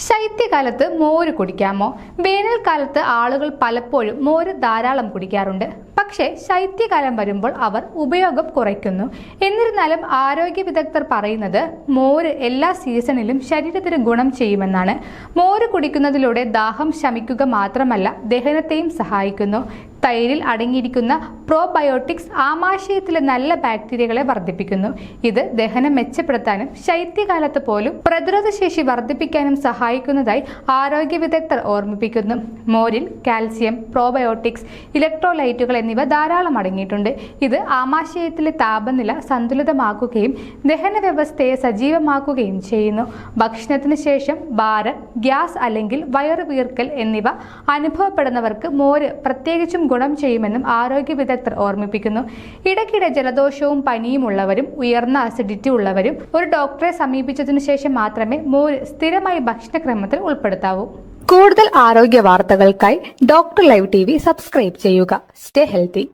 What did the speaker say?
ശൈത്യകാലത്ത് മോര് കുടിക്കാമോ? വേനൽക്കാലത്ത് ആളുകൾ പലപ്പോഴും മോര് ധാരാളം കുടിക്കാറുണ്ട്. പക്ഷേ ശൈത്യകാലം വരുമ്പോൾ അവർ ഉപയോഗം കുറയ്ക്കുന്നു. എന്നിരുന്നാലും ആരോഗ്യ വിദഗ്ധർ പറയുന്നത് മോര് എല്ലാ സീസണിലും ശരീരത്തിന് ഗുണം ചെയ്യുമെന്നാണ്. മോര് കുടിക്കുന്നതിലൂടെ ദാഹം ശമിക്കുക മാത്രമല്ല, ദഹനത്തെയും സഹായിക്കുന്നു. തൈരിൽ അടങ്ങിയിരിക്കുന്ന പ്രോബയോട്ടിക്സ് ആമാശയത്തിലെ നല്ല ബാക്ടീരിയകളെ വർദ്ധിപ്പിക്കുന്നു. ഇത് ദഹനം മെച്ചപ്പെടുത്താനും ശൈത്യകാലത്ത് പോലും പ്രതിരോധശേഷി വർദ്ധിപ്പിക്കാനും സഹായിക്കുന്നതായി ആരോഗ്യ വിദഗ്ധർ ഓർമ്മിപ്പിക്കുന്നു. മോരിൽ കാൽസ്യം, പ്രോബയോട്ടിക്സ്, ഇലക്ട്രോലൈറ്റുകൾ എന്നിവ ധാരാളം അടങ്ങിയിട്ടുണ്ട്. ഇത് ആമാശയത്തിലെ താപനില സന്തുലിതമാക്കുകയും ദഹന വ്യവസ്ഥയെ സജീവമാക്കുകയും ചെയ്യുന്നു. ഭക്ഷണത്തിന് ശേഷം ഭാരം, ഗ്യാസ് അല്ലെങ്കിൽ വയറ് വീർക്കൽ എന്നിവ അനുഭവപ്പെടുന്നവർക്ക് മോര് പ്രത്യേകിച്ചും ഗുണം ചെയ്യുമെന്നും ആരോഗ്യ വിദഗ്ധർ ഓർമ്മിപ്പിക്കുന്നു. ഇടയ്ക്കിടെ ജലദോഷവും പനിയും ഉള്ളവരും ഉയർന്ന അസിഡിറ്റി ഉള്ളവരും ഒരു ഡോക്ടറെ സമീപിച്ചതിനു ശേഷം മാത്രമേ മോര് സ്ഥിരമായി ഭക്ഷണക്രമത്തിൽ ഉൾപ്പെടുത്താവൂ. കൂടുതൽ ആരോഗ്യ വാർത്തകൾക്കായി ഡോക്ടർ ലൈവ് TV സബ്സ്ക്രൈബ് ചെയ്യുക. Stay healthy.